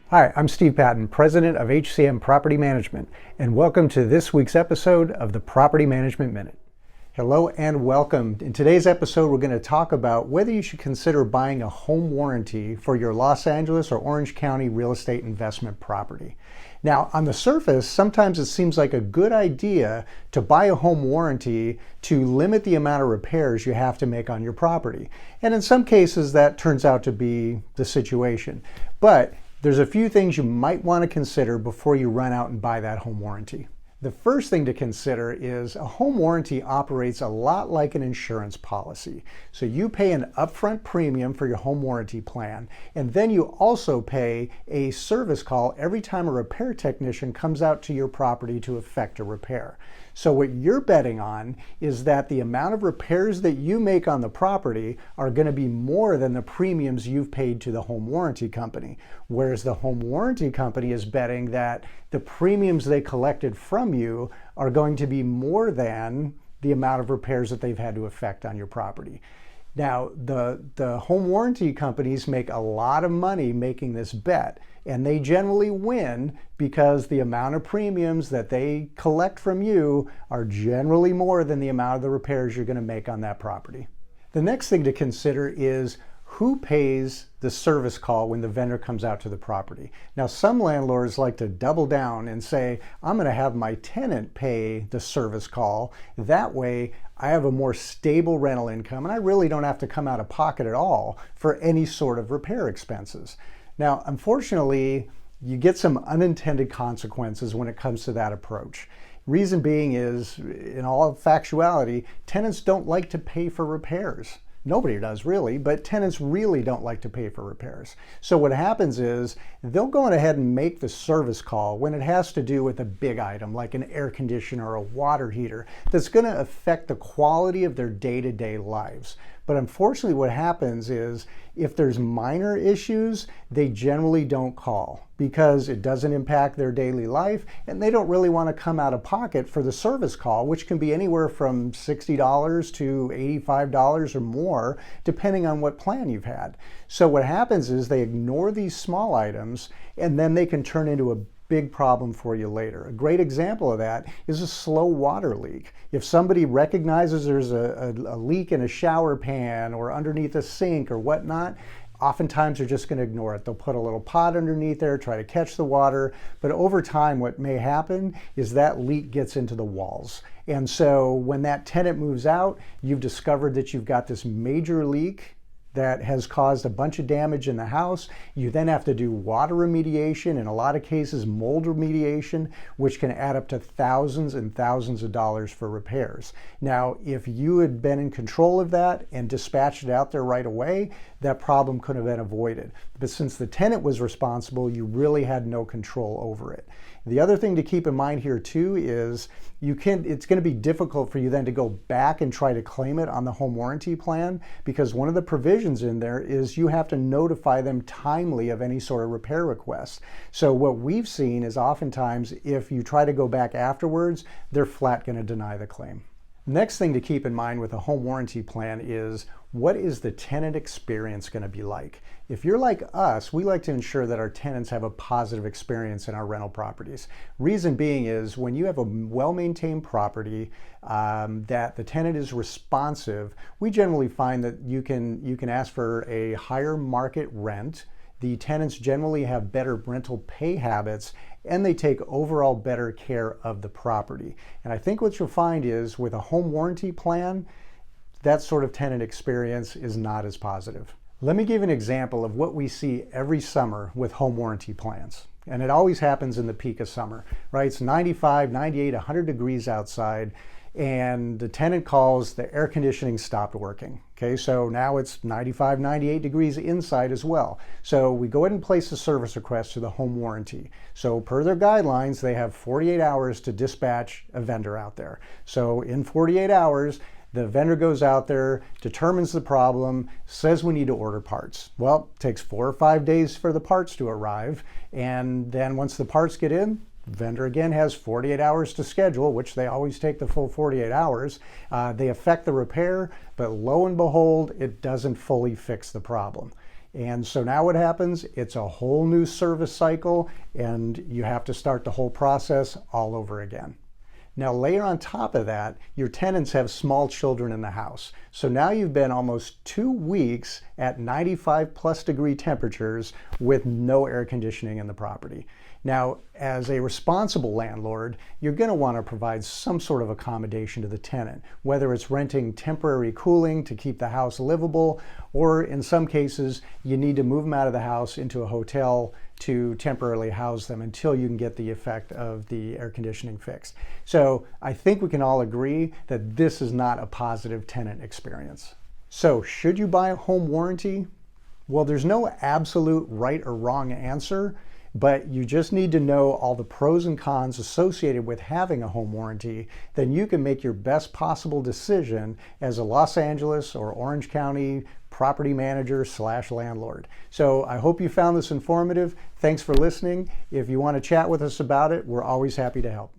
Hi, I'm Steve Patton, President of HCM Property Management, and welcome to this week's episode of the Property Management Minute. Hello and welcome. In today's episode, we're going to talk about whether you should consider buying a home warranty for your Los Angeles or Orange County real estate investment property. Now, on the surface, sometimes it seems like a good idea to buy a home warranty to limit the amount of repairs you have to make on your property. And in some cases, that turns out to be the situation. But there's a few things you might want to consider before you run out and buy that home warranty. The first thing to consider is a home warranty operates a lot like an insurance policy. So you pay an upfront premium for your home warranty plan, and then you also pay a service call every time a repair technician comes out to your property to effect a repair. So what you're betting on is that the amount of repairs that you make on the property are going to be more than the premiums you've paid to the home warranty company. Whereas the home warranty company is betting that the premiums they collected from you are going to be more than the amount of repairs that they've had to effect on your property. Now, the home warranty companies make a lot of money making this bet, and they generally win because the amount of premiums that they collect from you are generally more than the amount of the repairs you're going to make on that property. The next thing to consider is who pays the service call when the vendor comes out to the property. Now, some landlords like to double down and say, I'm going to have my tenant pay the service call. That way, I have a more stable rental income, and I really don't have to come out of pocket at all for any sort of repair expenses. Now, unfortunately, you get some unintended consequences when it comes to that approach. Reason being is, in all factuality, tenants don't like to pay for repairs. Nobody does really, but tenants really don't like to pay for repairs. So what happens is they'll go ahead and make the service call when it has to do with a big item like an air conditioner or a water heater that's going to affect the quality of their day-to-day lives. But unfortunately what happens is if there's minor issues, they generally don't call because it doesn't impact their daily life and they don't really want to come out of pocket for the service call, which can be anywhere from $60 to $85 or more, depending on what plan you've had. So what happens is they ignore these small items and then they can turn into a big problem for you later. A great example of that is a slow water leak. If somebody recognizes there's a leak in a shower pan or underneath a sink or whatnot, oftentimes they're just going to ignore it. They'll put a little pot underneath there, try to catch the water, but over time what may happen is that leak gets into the walls. And so when that tenant moves out, you've discovered that you've got this major leak that has caused a bunch of damage in the house. You then have to do water remediation, in a lot of cases mold remediation, which can add up to thousands and thousands of dollars for repairs. Now, if you had been in control of that and dispatched it out there right away, that problem could have been avoided. But since the tenant was responsible, you really had no control over it. The other thing to keep in mind here too is it's going to be difficult for you then to go back and try to claim it on the home warranty plan because one of the provisions in there is you have to notify them timely of any sort of repair request. So what we've seen is oftentimes if you try to go back afterwards, they're flat going to deny the claim. Next thing to keep in mind with a home warranty plan is what is the tenant experience going to be like? If you're like us, we like to ensure that our tenants have a positive experience in our rental properties. Reason being is when you have a well-maintained property that the tenant is responsive, we generally find that you can ask for a higher market rent. The tenants generally have better rental pay habits and they take overall better care of the property. And I think what you'll find is with a home warranty plan, that sort of tenant experience is not as positive. Let me give an example of what we see every summer with home warranty plans. And it always happens in the peak of summer, right? It's 95, 98, 100 degrees outside. And the tenant calls, the air conditioning stopped working. Okay, so now it's 95, 98 degrees inside as well. So we go ahead and place a service request to the home warranty. So per their guidelines, they have 48 hours to dispatch a vendor out there. So in 48 hours, the vendor goes out there, determines the problem, says we need to order parts. Well, it takes 4 or 5 days for the parts to arrive. And then once the parts get in, vendor again has 48 hours to schedule, which they always take the full 48 hours. They effect the repair, but lo and behold, it doesn't fully fix the problem. And so now what happens? It's a whole new service cycle, and you have to start the whole process all over again. Now layer on top of that, your tenants have small children in the house. So now you've been almost 2 weeks at 95+ degree temperatures with no air conditioning in the property. Now, as a responsible landlord, you're going to want to provide some sort of accommodation to the tenant, whether it's renting temporary cooling to keep the house livable, or in some cases, you need to move them out of the house into a hotel to temporarily house them until you can get the effect of the air conditioning fixed. So I think we can all agree that this is not a positive tenant experience. So should you buy a home warranty? Well, there's no absolute right or wrong answer, but you just need to know all the pros and cons associated with having a home warranty. Then you can make your best possible decision as a Los Angeles or Orange County property manager / landlord. So I hope you found this informative. Thanks for listening. If you want to chat with us about it, we're always happy to help.